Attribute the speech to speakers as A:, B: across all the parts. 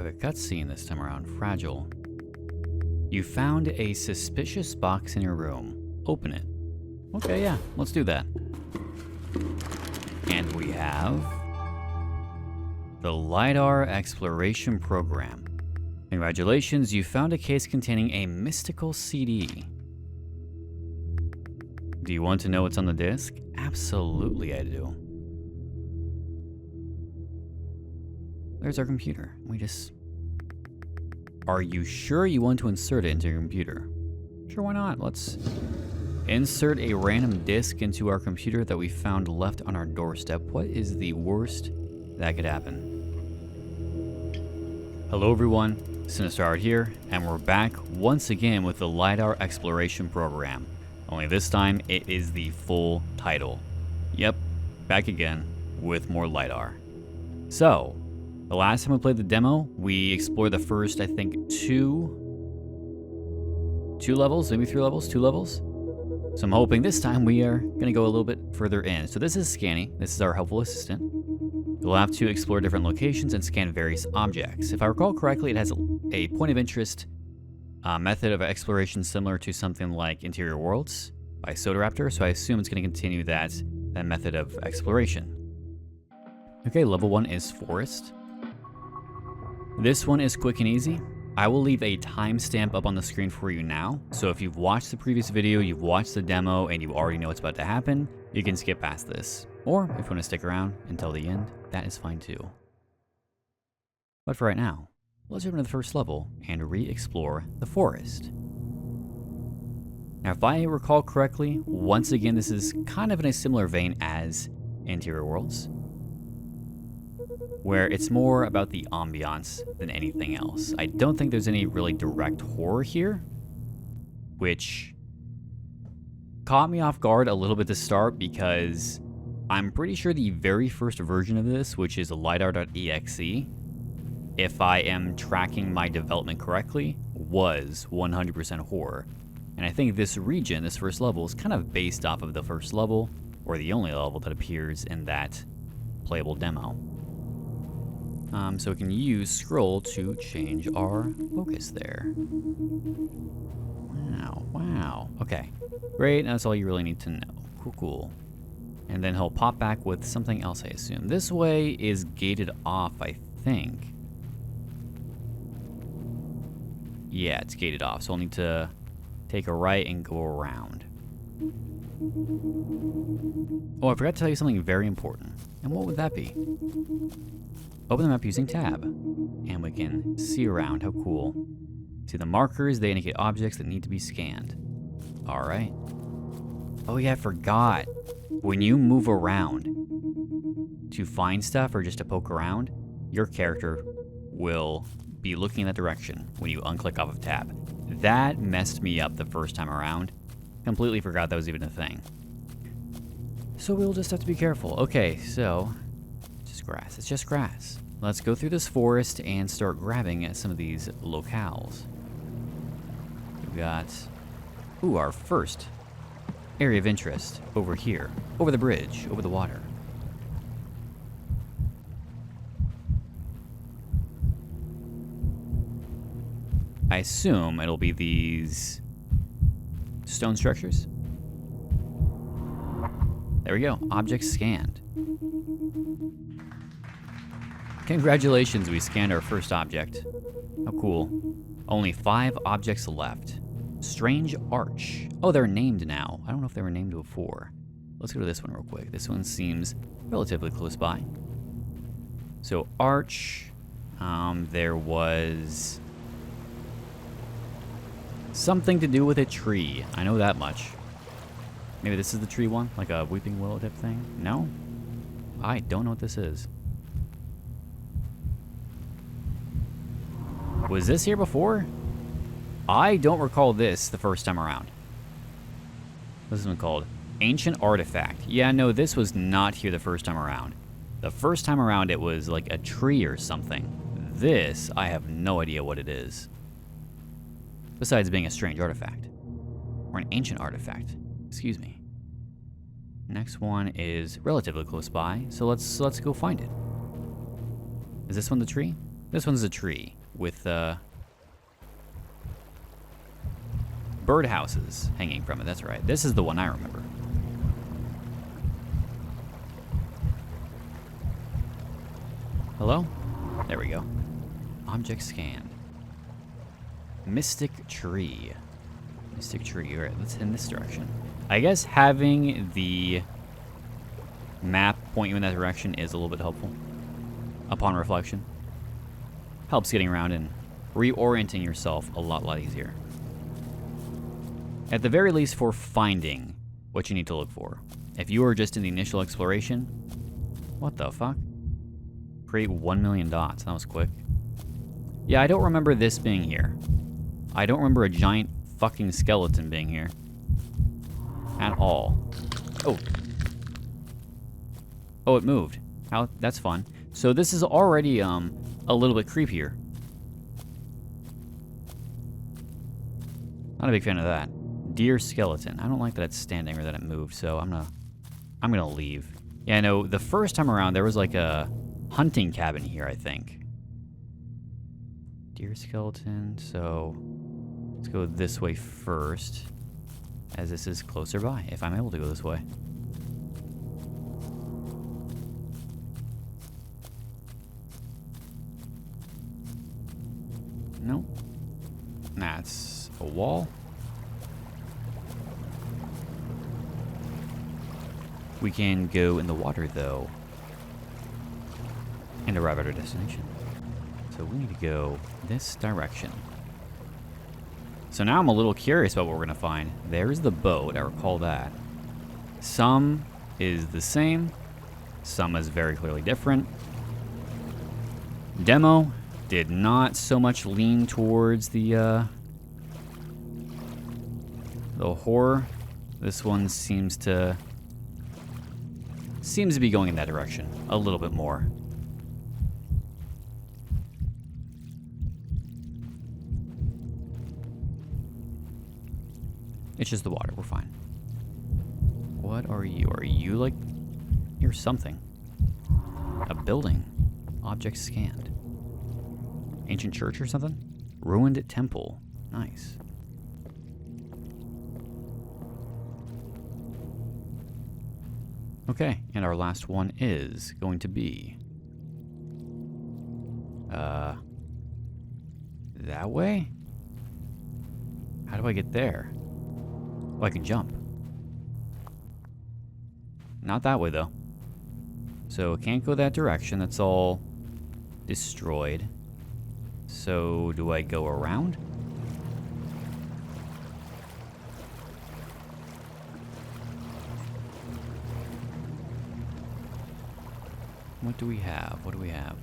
A: like a cutscene this time around. Fragile. You found a suspicious box in your room. Open it. Okay, yeah, let's do that. And we have the LiDAR Exploration Program. Congratulations, you found a case containing a mystical CD. Do you want to know what's on the disc? Absolutely I do. There's our computer. Are you sure you want to insert it into your computer? Sure, why not? Let's insert a random disk into our computer that we found left on our doorstep. What is the worst that could happen? Hello everyone, SinisterHeart here, and we're back once again with the LiDAR Exploration Program. Only this time, it is the full title. Yep, back again with more LiDAR. So, the last time we played the demo, we explored the first, I think, two levels, maybe 3 levels, 2 levels. So I'm hoping this time we are going to go a little bit further in. So this is scanning. This is our helpful assistant. You'll have to explore different locations and scan various objects. If I recall correctly, it has a point of interest method of exploration similar to something like Interior Worlds by Soda, so I assume it's going to continue that method of exploration. Okay, level 1 is Forest. This one is quick and easy. I will leave a timestamp up on the screen for you now, so if you've watched the previous video, you've watched the demo, and you already know what's about to happen, you can skip past this. Or, if you want to stick around until the end, that is fine too. But for right now, let's jump into the first level and re-explore the forest. Now, if I recall correctly, once again, this is kind of in a similar vein as Interior Worlds, where it's more about the ambiance than anything else. I don't think there's any really direct horror here, which caught me off guard a little bit to start because I'm pretty sure the very first version of this, which is LiDAR.EXE, if I am tracking my development correctly, was 100% horror. And I think this region, this first level, is kind of based off of the first level, or the only level that appears in that playable demo. So we can use scroll to change our focus there. Wow. Okay, great, that's all you really need to know. Cool. And then he'll pop back with something else, I assume. This way is gated off, I think. Yeah, it's gated off, so I'll need to take a right and go around. Oh, I forgot to tell you something very important. And what would that be? Open the map using tab, and we can see around. How cool. See the markers, they indicate objects that need to be scanned. Alright. Oh yeah, I forgot. When you move around to find stuff or just to poke around, your character will be looking in that direction when you unclick off of tab. That messed me up the first time around. Completely forgot that was even a thing. So we'll just have to be careful. Okay, so just grass. It's just grass. Let's go through this forest and start grabbing at some of these locales. We've got, our first area of interest over here, over the bridge, over the water. I assume it'll be these stone structures. There we go, object scanned. Congratulations, we scanned our first object. How cool. Only 5 objects left. Strange Arch. Oh, they're named now. I don't know if they were named before. Let's go to this one real quick. This one seems relatively close by. So Arch, there was something to do with a tree. I know that much. Maybe this is the tree one, like a weeping willow type thing? No? I don't know what this is. Was this here before? I don't recall this the first time around. What's this one called? Ancient Artifact. Yeah, no, this was not here the first time around. The first time around it was like a tree or something. This, I have no idea what it is. Besides being a strange artifact. Or an ancient artifact. Excuse me. Next one is relatively close by, so let's go find it. Is this one the tree? This one's a tree with birdhouses hanging from it. That's right. This is the one I remember. Hello? There we go. Object scanned. Mystic tree. Mystic tree. All right, let's head in this direction. I guess having the map point you in that direction is a little bit helpful. Upon reflection. Helps getting around and reorienting yourself a lot easier. At the very least for finding what you need to look for. If you are just in the initial exploration, what the fuck? Create 1 million dots. That was quick. Yeah, I don't remember this being here. I don't remember a giant fucking skeleton being here. At all. Oh. Oh, it moved. How? That's fun. So this is already a little bit creepier. Not a big fan of that. Deer skeleton. I don't like that it's standing or that it moved, so I'm gonna leave. Yeah, I know the first time around there was like a hunting cabin here, I think. Deer skeleton, so let's go this way first, as this is closer by, if I'm able to go this way. Nope. That's a wall. We can go in the water, though, and arrive at our destination. So we need to go this direction. So now I'm a little curious about what we're going to find. There's the boat, I recall that. Some is the same, some is very clearly different. Demo did not so much lean towards the horror. This one seems to be going in that direction a little bit more. It's just the water, we're fine. What are you? Are you like... You're something. A building. Object scanned. Ancient church or something? Ruined temple. Nice. Okay, and our last one is going to be... that way? How do I get there? Oh, I can jump. Not that way, though. So, it can't go that direction. That's all destroyed. So, do I go around? What do we have? What do we have?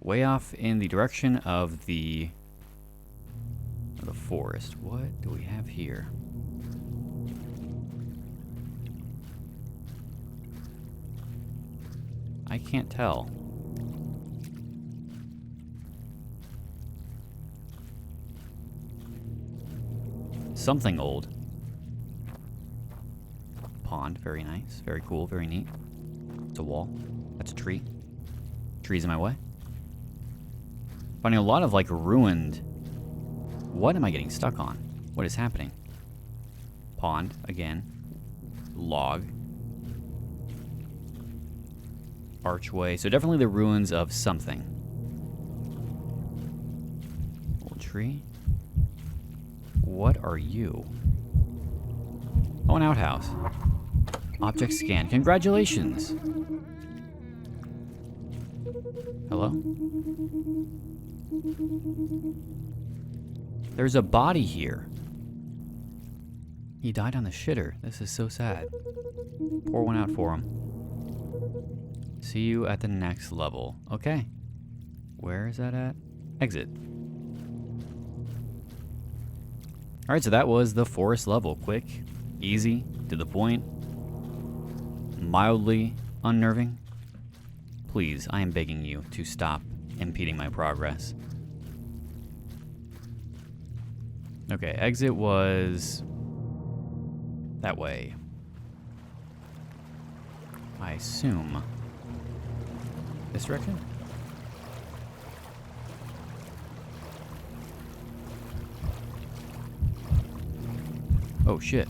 A: Way off in the direction of the forest. What do we have here? I can't tell. Something old. Pond, very nice, very cool, very neat. It's a wall. That's a tree. Trees in my way. Finding a lot of like ruined... What am I getting stuck on? What is happening? Pond, again. Log. Archway. So definitely the ruins of something. Old tree. What are you? Oh, an outhouse. Object scan. Congratulations. Hello? There's a body here. He died on the shitter. This is so sad. Pour one out for him. See you at the next level. Okay. Where is that at? Exit. Alright, so that was the forest level. Quick, easy, to the point, mildly unnerving. Please, I am begging you to stop impeding my progress. Okay, exit was that way. I assume. This direction? Oh shit.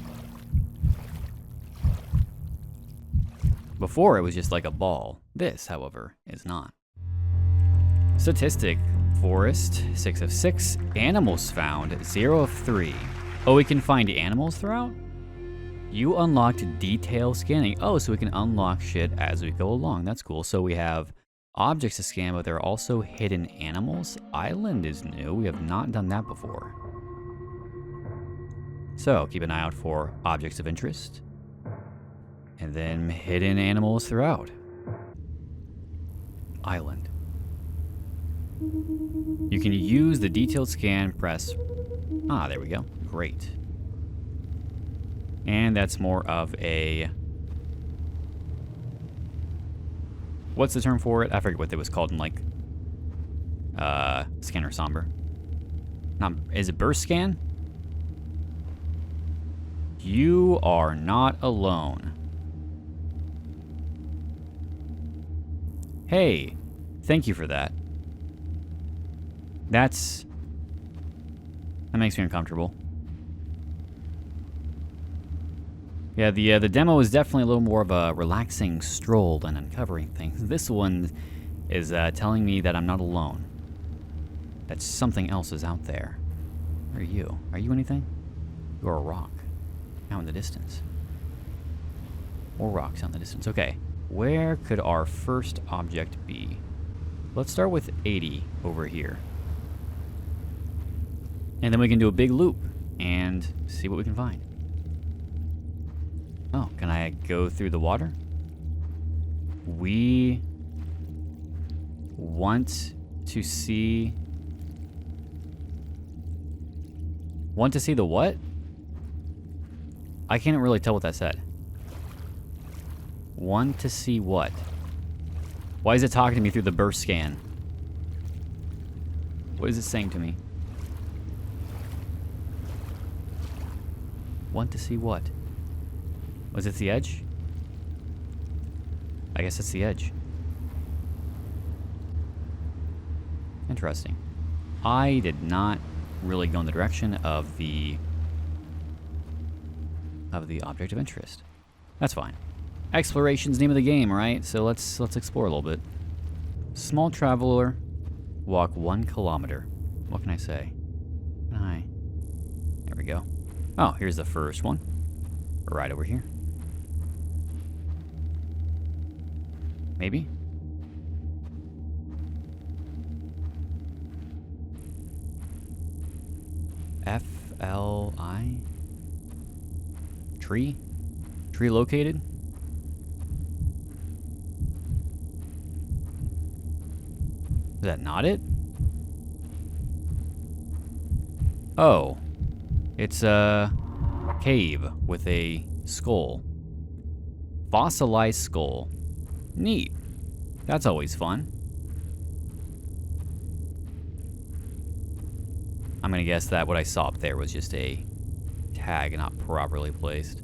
A: Before it was just like a ball. This, however, is not. Statistic. Forest, 6 of 6. Animals found, 0 of 3. Oh, we can find animals throughout? You unlocked detail scanning. Oh, so we can unlock shit as we go along. That's cool. So we have objects to scan, but there are also hidden animals. Island is new. We have not done that before. So keep an eye out for objects of interest. And then hidden animals throughout. Island. You can use the detailed scan, press... Ah, there we go. Great. And that's more of a... What's the term for it? I forget what it was called in, like... Scanner Somber. Not... Is it burst scan? You are not alone. Hey, thank you for that. That makes me uncomfortable. Yeah, the demo is definitely a little more of a relaxing stroll than uncovering things. This one is telling me that I'm not alone. That something else is out there. Where are you? Are you anything? You're a rock. Out in the distance. More rocks out in the distance. Okay. Where could our first object be? Let's start with 80 over here. And then we can do a big loop and see what we can find. Oh, can I go through the water? We want to see... Want to see the what? I can't really tell what that said. Want to see what? Why is it talking to me through the burst scan? What is it saying to me? Want to see what? Was it the edge? I guess it's the edge. Interesting. I did not really go in the direction of the object of interest. That's fine. Exploration's the name of the game, right? So let's explore a little bit. Small traveler, walk 1 kilometer. What can I say? Hi. There we go. Oh, here's the first one. Right over here. Maybe? FLI? Tree? Tree located? Is that not it? Oh. It's a cave with a skull. Fossilized skull. Neat. That's always fun. I'm gonna guess that what I saw up there was just a tag not properly placed.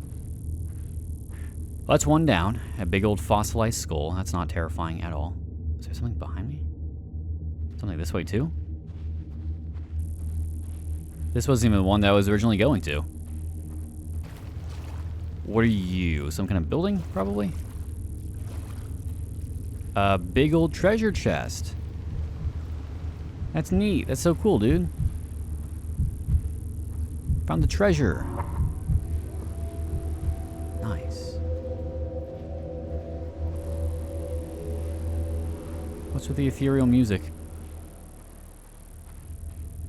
A: Well, that's one down. A big old fossilized skull. That's not terrifying at all. Is there something behind me? Something this way too? This wasn't even the one that I was originally going to. What are you? Some kind of building, probably? A big old treasure chest. That's neat. That's so cool, dude. Found the treasure. Nice. What's with the ethereal music?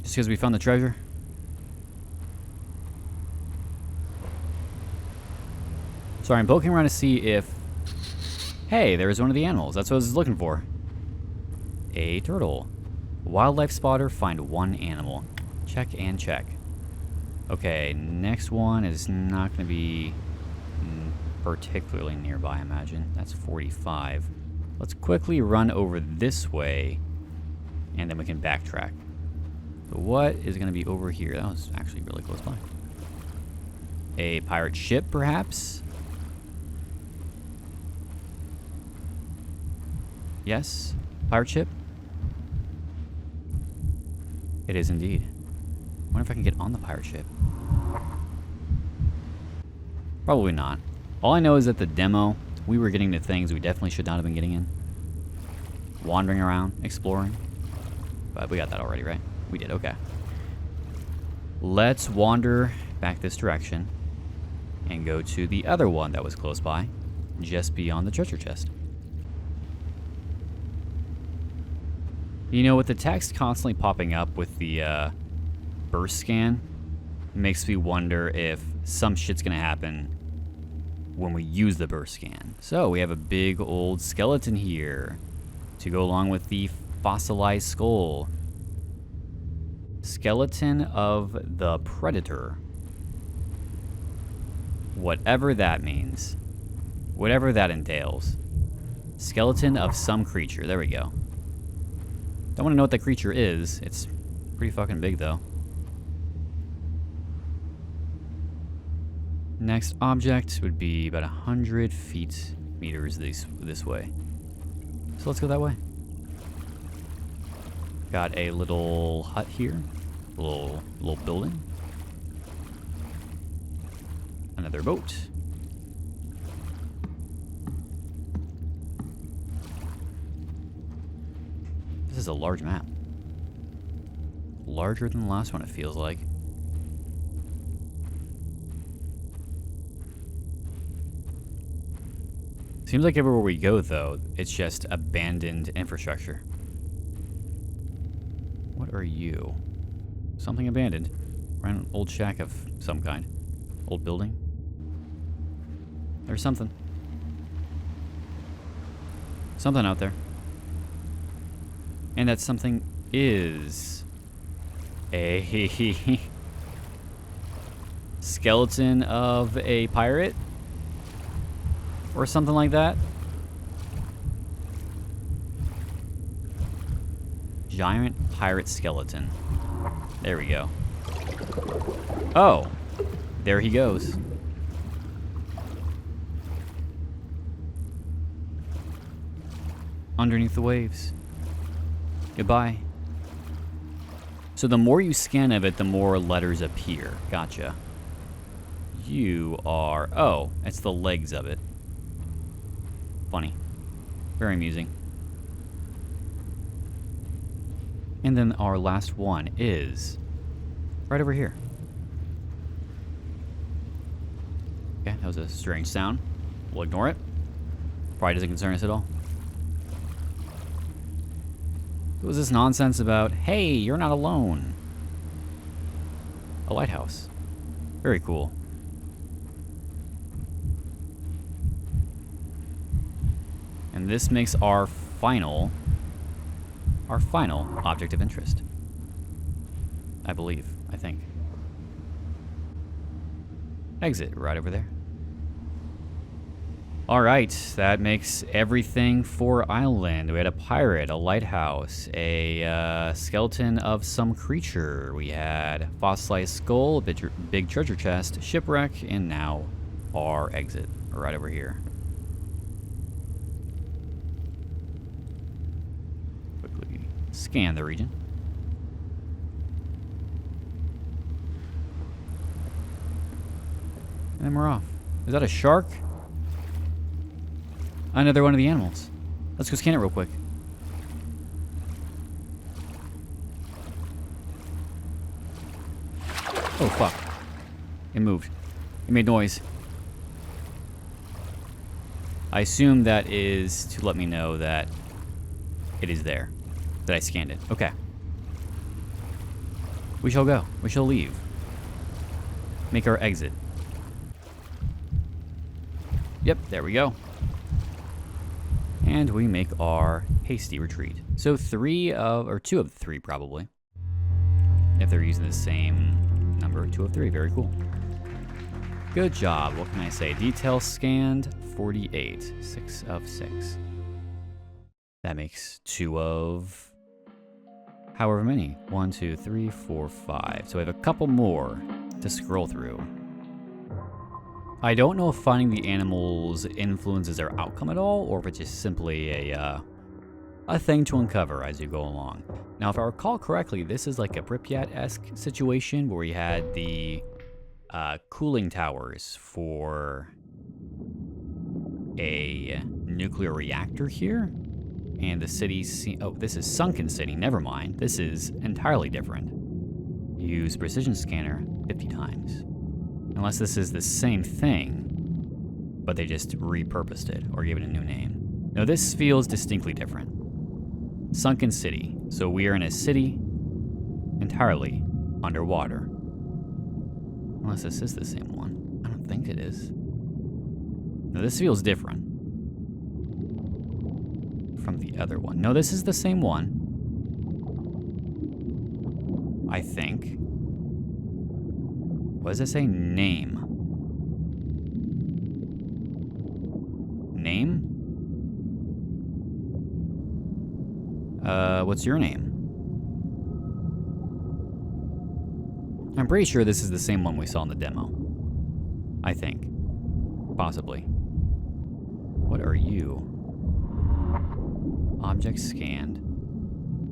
A: Just because we found the treasure? Sorry, I'm poking around to see if... Hey, there's one of the animals. That's what I was looking for. A turtle. Wildlife spotter, find 1 animal. Check and check. Okay, next one is not going to be particularly nearby, I imagine. That's 45. Let's quickly run over this way, and then we can backtrack. So what is going to be over here? That was actually really close by. A pirate ship, perhaps? Yes? Pirate ship? It is indeed. I wonder if I can get on the pirate ship. Probably not. All I know is that the demo, we were getting to things we definitely should not have been getting in. Wandering around, exploring. But we got that already, right? We did, okay. Let's wander back this direction and go to the other one that was close by, just beyond the treasure chest. You know, with the text constantly popping up with the burst scan, it makes me wonder if some shit's gonna happen when we use the burst scan. So we have a big old skeleton here to go along with the fossilized skull. Skeleton of the Predator. Whatever that means. Whatever that entails. Skeleton of some creature. There we go. Don't want to know what that creature is. It's pretty fucking big, though. Next object would be about 100 meters this way. So let's go that way. Got a little hut here. A little building. Another boat. This is a large map. Larger than the last one, it feels like. Seems like everywhere we go, though, it's just abandoned infrastructure. What are you? Something abandoned. Or an old shack of some kind. Old building. There's something. Something out there. And that something is a skeleton of a pirate? Or something like that? Giant pirate skeleton. There we go. Oh! There he goes. Underneath the waves. Goodbye. So the more you scan of it, the more letters appear. Gotcha. You are... Oh, it's the legs of it. Funny. Very amusing. And then our last one is right over here. Okay, that was a strange sound. We'll ignore it. Probably doesn't concern us at all. What was this nonsense about, hey, you're not alone? A lighthouse. Very cool. And this makes our final object of interest. I believe, I think. Exit right over there. All right, that makes everything for Island. We had a pirate, a lighthouse, a skeleton of some creature. We had fossilized skull, a big treasure chest, shipwreck, and now our exit right over here. Quickly scan the region. And then we're off. Is that a shark? Another one of the animals. Let's go scan it real quick. Oh, fuck. It moved. It made noise. I assume that is to let me know that it is there. That I scanned it. Okay. We shall go. We shall leave. Make our exit. Yep, there we go. And we make our hasty retreat. So 2 of the 3 probably. If they're using the same number, 2 of 3, very cool. Good job, what can I say? Detail scanned, 48, 6 of 6. That makes 2 of however many. 1, 2, 3, 4, 5. So we have a couple more to scroll through. I don't know if finding the animals influences their outcome at all, or if it's just simply a a thing to uncover as you go along. Now, if I recall correctly, this is like a Pripyat-esque situation where we had the cooling towers for a nuclear reactor here. And the city, oh, this is Sunken City, never mind. This is entirely different. Use precision scanner 50 times. Unless this is the same thing, but they just repurposed it or gave it a new name. No, this feels distinctly different. Sunken City. So we are in a city entirely underwater. Unless this is the same one. I don't think it is. No, this feels different from the other one. No, this is the same one. I think. What does it say? Name. Name? What's your name? I'm pretty sure this is the same one we saw in the demo. I think. Possibly. What are you? Object scanned.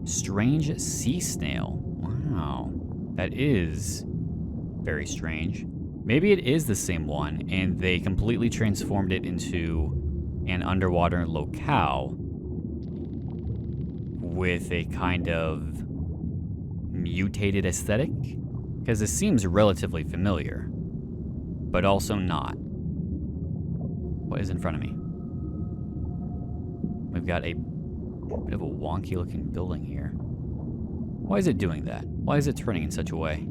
A: Strange sea snail. Wow. That is very strange. Maybe it is the same one, and they completely transformed it into an underwater locale with a kind of mutated aesthetic. Because it seems relatively familiar, but also not. What is in front of me? We've got a bit of a wonky looking building here. Why is it doing that? Why is it turning in such a way?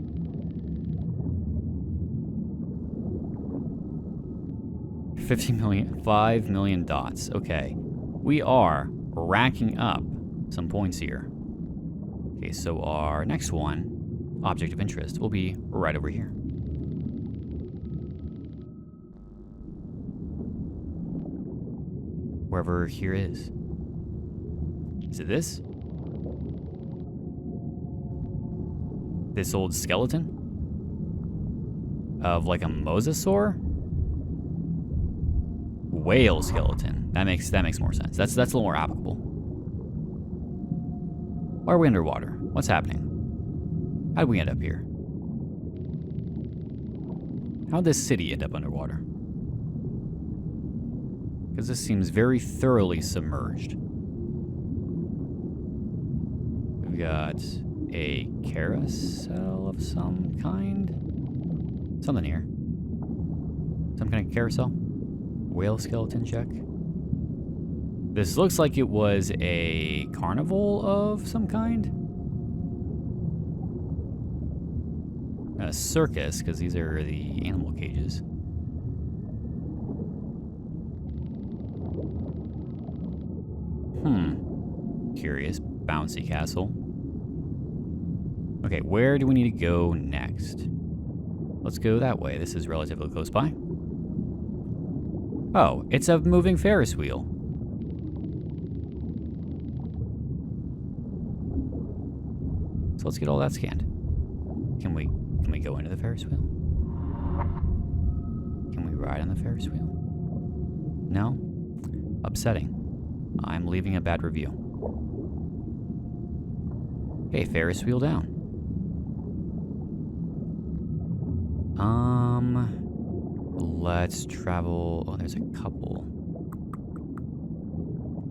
A: $5 million dots. Okay. We are racking up some points here. Okay, so our next one, object of interest, will be right over here. Wherever here is. Is it this? This old skeleton? Of like a mosasaur? Whale skeleton. That makes more sense. That's a little more applicable. Why are we underwater? What's happening? How did we end up here? How did this city end up underwater? Because this seems very thoroughly submerged. We've got a carousel of some kind. Something here. Some kind of carousel. Whale skeleton check. This looks like it was a carnival of some kind. A circus, because these are the animal cages. Curious. Bouncy castle. Okay, where do we need to go next? Let's go that way. This is relatively close by. Oh, it's a moving Ferris wheel. So let's get all that scanned. Can we go into the Ferris wheel? Can we ride on the Ferris wheel? No? Upsetting. I'm leaving a bad review. Okay, Ferris wheel down. Let's travel. Oh, there's a couple.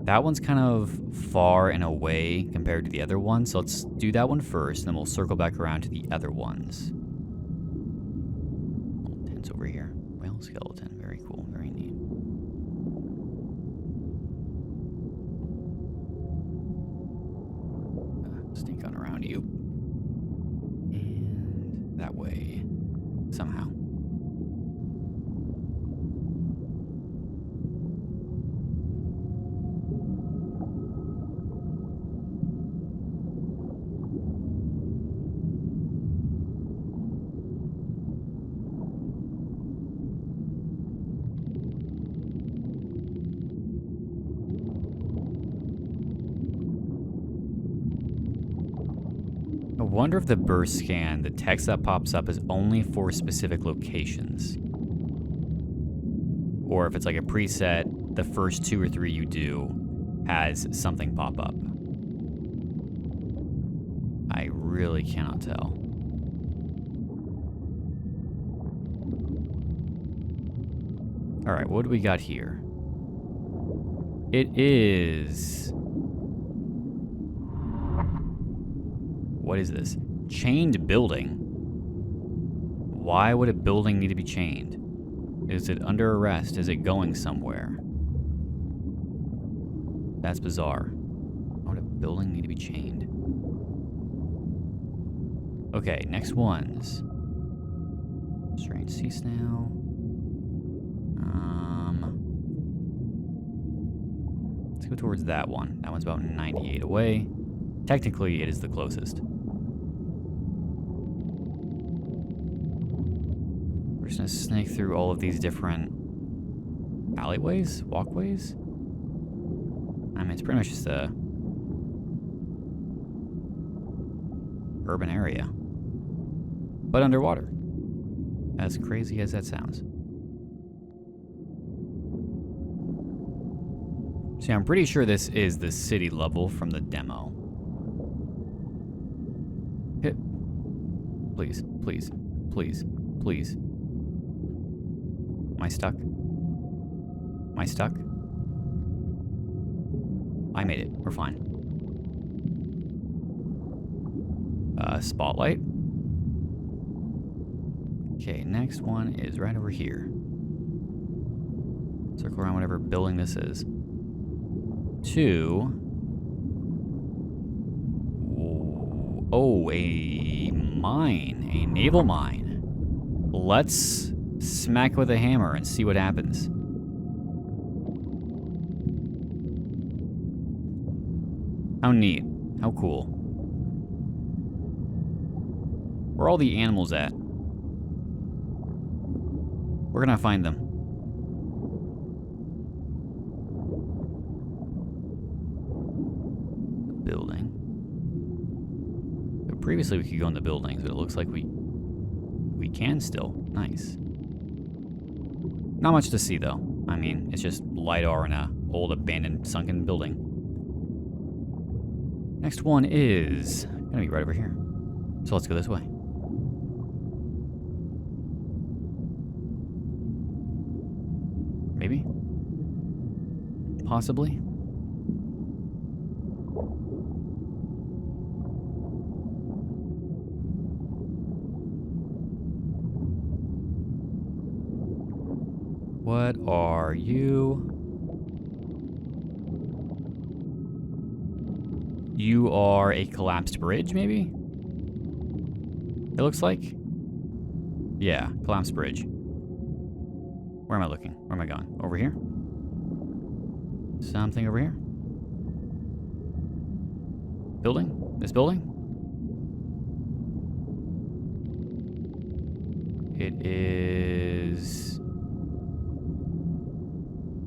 A: That one's kind of far and away compared to the other one, so let's do that one first, and then we'll circle back around to the other ones. Little tents over here. Whale skeleton. Very cool. Very neat. Sneak on around you. And that way. Somehow. I wonder if the burst scan, the text that pops up is only for specific locations. Or if it's like a preset, the first 2 or 3 you do, has something pop up. I really cannot tell. All right, what do we got here? It is... What is this? Chained building? Why would a building need to be chained? Is it under arrest? Is it going somewhere? That's bizarre. Why would a building need to be chained? Okay, next ones. Strange sea snail. Let's go towards that one. That one's about 98 away. Technically, it is the closest. We're just gonna snake through all of these different alleyways, walkways. I mean, it's pretty much just a urban area, but underwater. As crazy as that sounds. See, I'm pretty sure this is the city level from the demo. Hit. Please, please, please, please. Am I stuck? Am I stuck? I made it. We're fine. Spotlight. Okay, next one is right over here. Circle around whatever building this is. To... Oh, a mine. A naval mine. Let's smack it with a hammer and see what happens. How neat. How cool. Where are all the animals at? We're gonna find them. The building. But previously we could go in the buildings, but it looks like we can still. Nice. Not much to see though. I mean, it's just LiDAR in a old abandoned sunken building. Next one is gonna be right over here. So let's go this way. Maybe? Possibly? What are you? You are a collapsed bridge, maybe? It looks like? Yeah, collapsed bridge. Where am I looking? Where am I going? Over here? Something over here? Building? This building? It is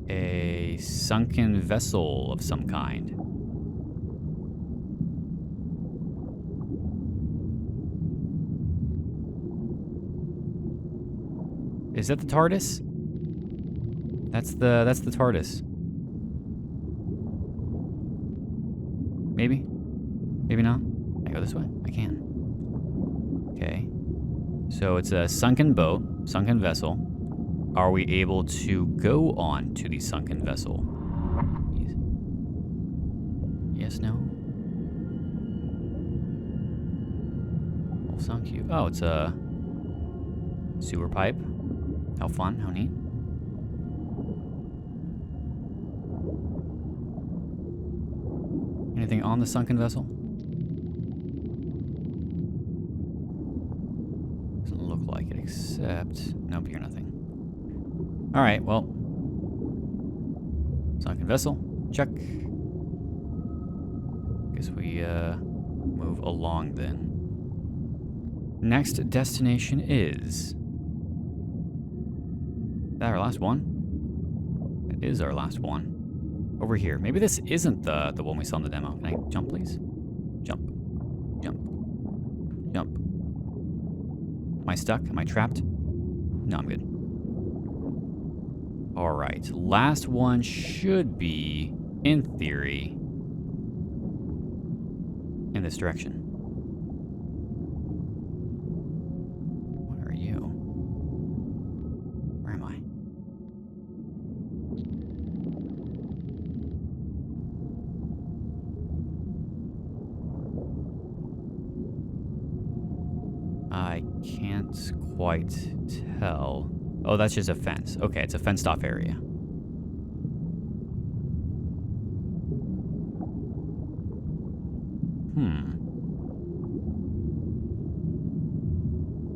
A: a sunken vessel of some kind. Is that the TARDIS? That's the TARDIS. Maybe? Maybe not? Can I go this way? I can. Okay. So it's a sunken boat, sunken vessel. Are we able to go on to the sunken vessel? Yes, no? Well, sound cute. Oh, it's a sewer pipe. How fun, how neat. Anything on the sunken vessel? Doesn't look like it, except... Nope, you're nothing. Alright, well. Sunken vessel, check. Guess we move along then. Next destination is... Is that our last one? It is our last one. Over here. Maybe this isn't the one we saw in the demo. Can I jump, please? Jump. Jump. Jump. Am I stuck? Am I trapped? No, I'm good. Alright. Last one should be in theory, in this direction. What are you? Where am I? I can't quite tell. Oh, that's just a fence. Okay, it's a fenced-off area.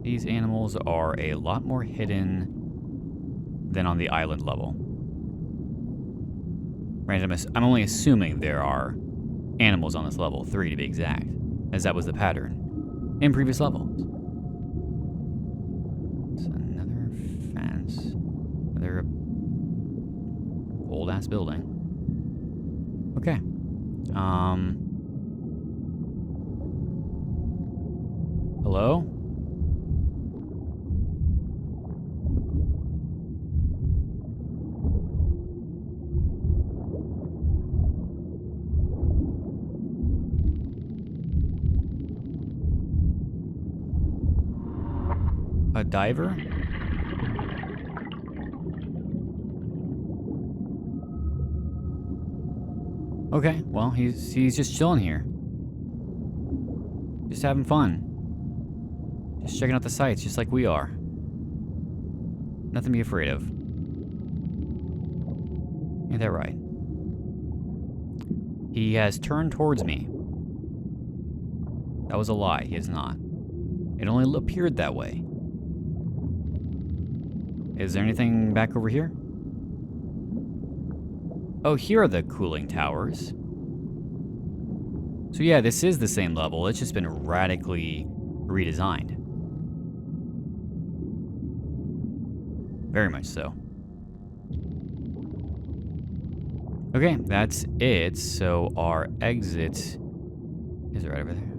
A: These animals are a lot more hidden than on the island level. Right, I'm only assuming there are animals on this level, 3 to be exact, as that was the pattern in previous levels. It's another fence. Another old-ass building. Okay. Hello? A diver? Okay, well, he's just chilling here. Just having fun. Just checking out the sights, just like we are. Nothing to be afraid of. Ain't that right? He has turned towards me. That was a lie, he is not. It only appeared that way. Is there anything back over here? Oh, here are the cooling towers. So yeah, this is the same level, it's just been radically redesigned. Very much so. Okay, that's it. So our exit is right over there.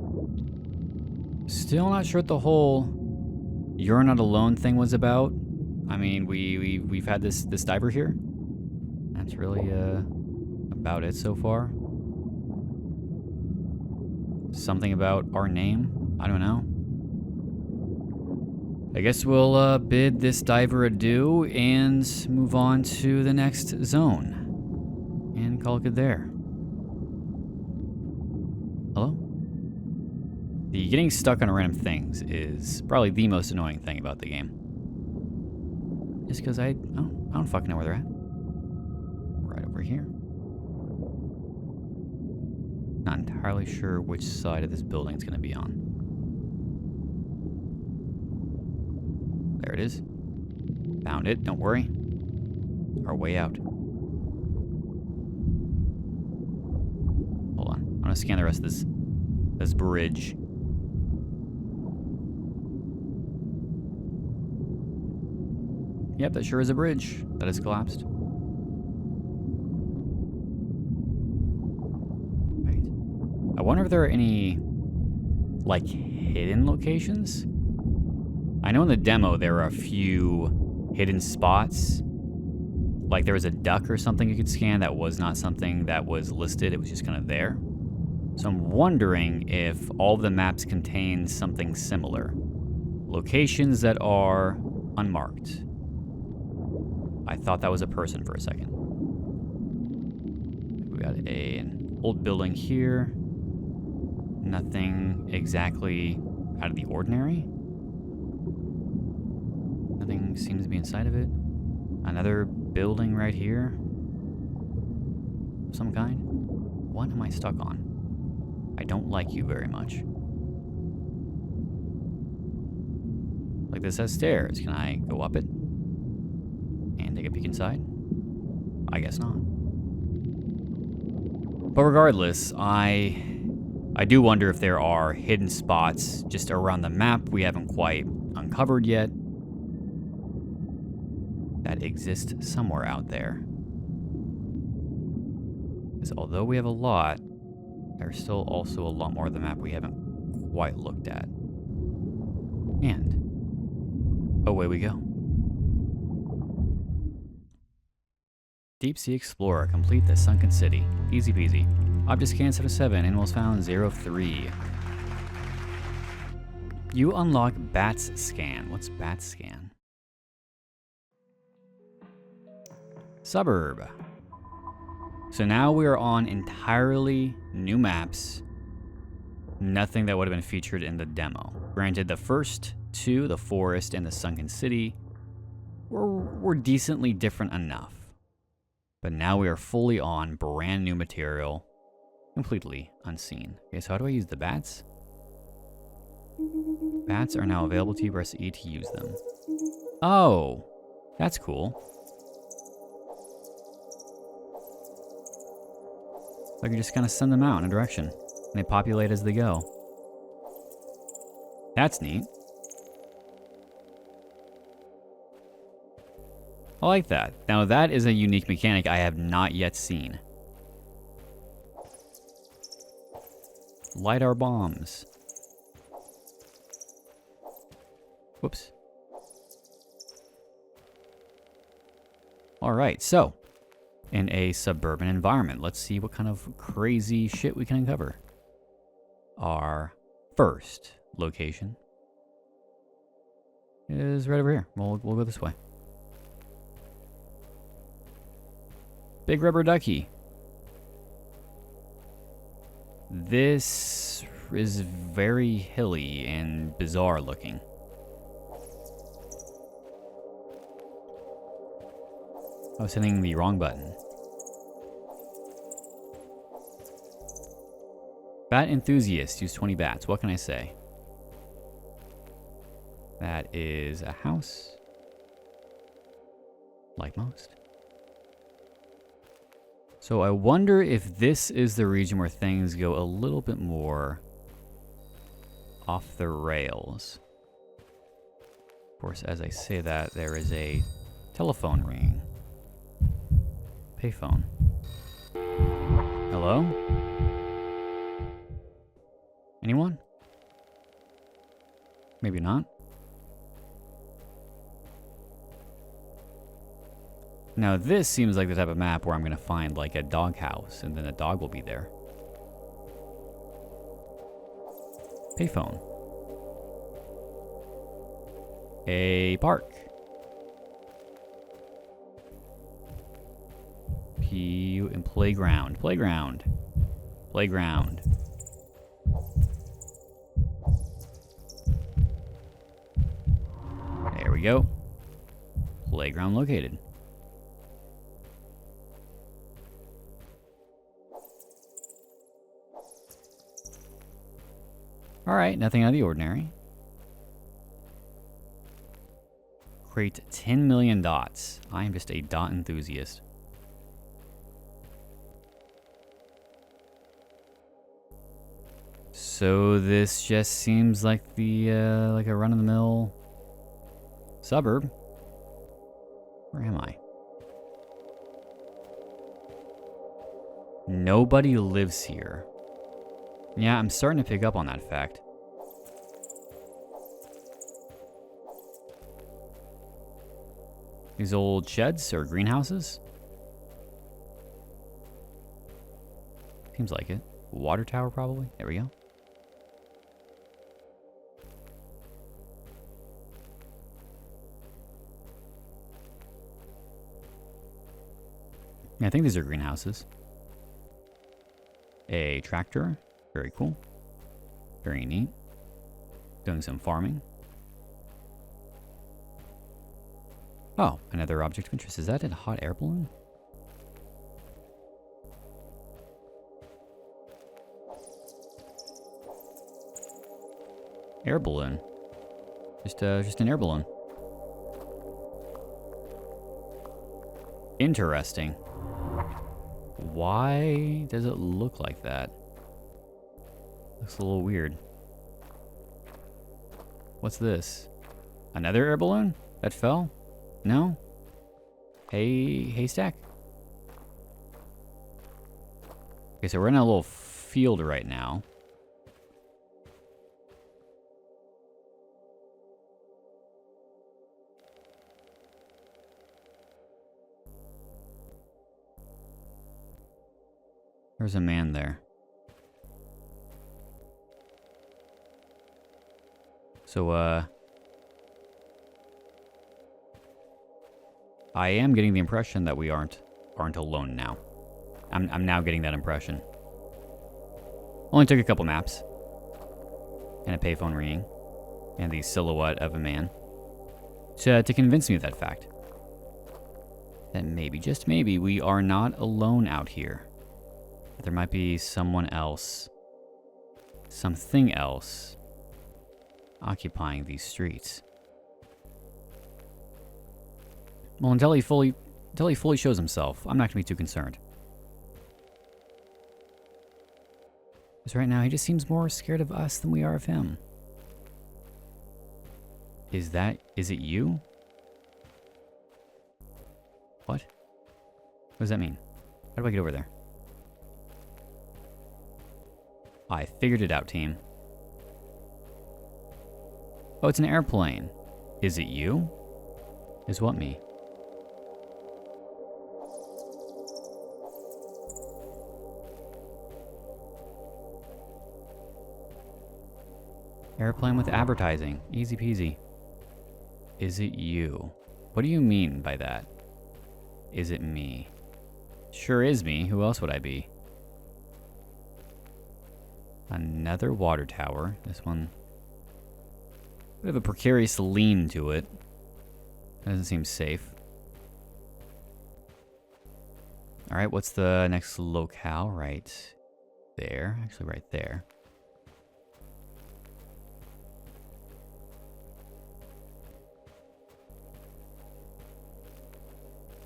A: Still not sure what the whole "you're not alone" thing was about. I mean, we've had this diver here. That's really about it so far. Something about our name. I don't know. I guess we'll bid this diver adieu and move on to the next zone. And call it good there. Hello? The getting stuck on random things is probably the most annoying thing about the game. Just because I don't fucking know where they're at. Right over here. Not entirely sure which side of this building it's going to be on. There it is. Found it, don't worry. Our way out. Hold on. I'm gonna scan the rest of this bridge. Yep, that sure is a bridge that has collapsed. Right. I wonder if there are any, like, hidden locations? I know in the demo there are a few hidden spots. Like there was a duck or something you could scan that was not something that was listed, it was just kind of there. So I'm wondering if all of the maps contain something similar. Locations that are unmarked. I thought that was a person for a second. We got an old building here. Nothing exactly out of the ordinary. Nothing seems to be inside of it. Another building right here. Of some kind. What am I stuck on? I don't like you very much. Like this has stairs. Can I go up it? And take a peek inside? I guess not. But regardless, I do wonder if there are hidden spots just around the map we haven't quite uncovered yet that exist somewhere out there. Because although we have a lot, there's still also a lot more of the map we haven't quite looked at. And away we go. Deep Sea Explorer. Complete the Sunken City. Easy peasy. Object scan 707. Animals found 03. You unlock Bats Scan. What's Bats Scan? Suburb. So now we are on entirely new maps. Nothing that would have been featured in the demo. Granted, the first two, the forest and the Sunken City, were decently different enough. But now we are fully on brand new material, completely unseen. Okay, so how do I use the bats? Bats are now available to you. Press E to use them. Oh, that's cool. I can just kind of send them out in a direction. And they populate as they go. That's neat. I like that. Now that is a unique mechanic I have not yet seen. LiDAR bombs. Whoops. Alright, so in a suburban environment, let's see what kind of crazy shit we can uncover. Our first location is right over here. We'll go this way. Big rubber ducky. This is very hilly and bizarre looking. I was hitting the wrong button. Bat enthusiast, use 20 bats. What can I say? That is a house. Like most. So I wonder if this is the region where things go a little bit more off the rails. Of course, as I say that, there is a telephone ringing. Payphone. Hello? Anyone? Maybe not. Now this seems like the type of map where I'm gonna find like a dog house and then a dog will be there. Payphone. A park. And playground. Playground. Playground. There we go. Playground located. Alright, nothing out of the ordinary. Create 10 million dots. I am just a dot enthusiast. So this just seems like the like a run-of-the-mill suburb. Where am I? Nobody lives here. Yeah, I'm starting to pick up on that fact. These old sheds or greenhouses? Seems like it. Water tower, probably. There we go. Yeah, I think these are greenhouses. A tractor. Very cool. Very neat. Doing some farming. Oh, another object of interest. Is that a hot air balloon? Air balloon. Just an air balloon. Interesting. Why does it look like that? Looks a little weird. What's this? Another air balloon that fell? No? Hey, haystack? Okay, so we're in a little field right now. There's a man there. So, I am getting the impression that we aren't alone now. I'm now getting that impression. Only took a couple maps. And a payphone ringing. And the silhouette of a man. To convince me of that fact. That maybe, just maybe, we are not alone out here. There might be someone else. Something else. Occupying these streets. Well, until he fully shows himself, I'm not gonna be too concerned. Because right now, he just seems more scared of us than we are of him. Is it you? What? What does that mean? How do I get over there? I figured it out, team. Oh, it's an airplane. Is it you? Is what me? Airplane with advertising. Easy peasy. Is it you? What do you mean by that? Is it me? Sure is me. Who else would I be? Another water tower. This one. Bit of a precarious lean to it. Doesn't seem safe. Alright, what's the next locale? Right there. Actually, right there.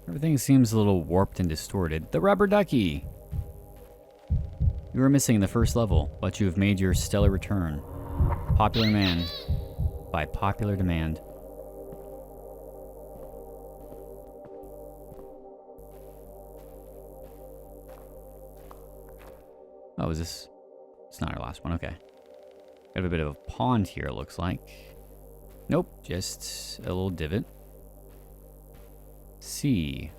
A: Everything seems a little warped and distorted. The rubber ducky! You were missing in the first level, but you have made your stellar return. Popular man. By popular demand. Oh, is this... It's not our last one, okay. Got a bit of a pond here, it looks like. Nope, just a little divot. C.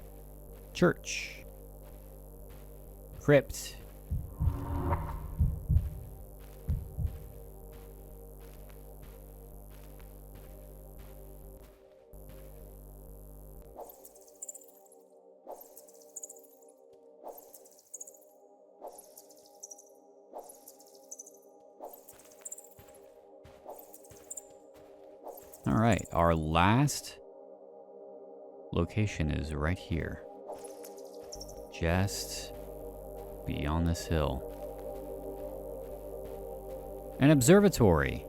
A: Church. Crypt. All right, our last location is right here. Just beyond this hill. An observatory.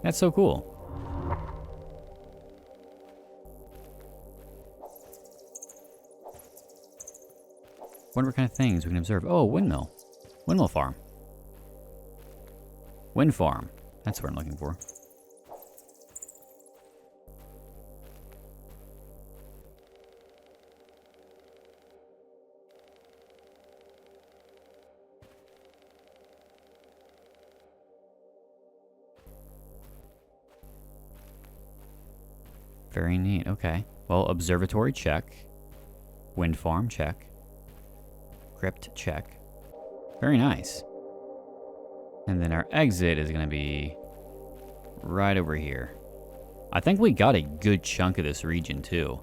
A: That's so cool. What kind of things we can observe? Oh, windmill. Windmill farm. Wind farm. That's what I'm looking for. Very neat. Okay. Well, observatory, check. Wind farm, check. Crypt, check. Very nice. And then our exit is going to be right over here. I think we got a good chunk of this region, too.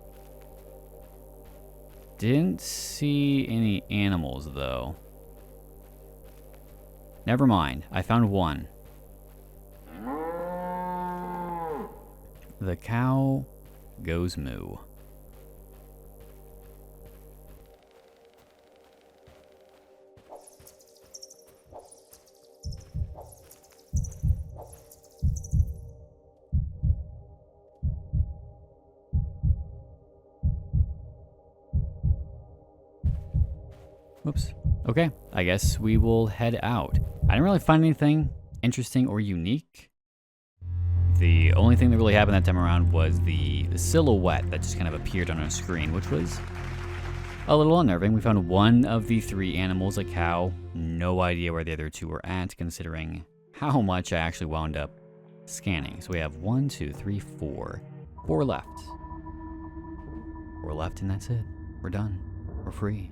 A: Didn't see any animals, though. Never mind. I found one. The cow goes moo. Whoops. Okay, I guess we will head out. I didn't really find anything interesting or unique. The only thing that really happened that time around was the silhouette that just kind of appeared on our screen, which was a little unnerving. We found one of the three animals, a cow. No idea where the other two were at, considering how much I actually wound up scanning. So we have 1, 2, 3, 4. 4 left. 4 left, and that's it. We're done. We're free.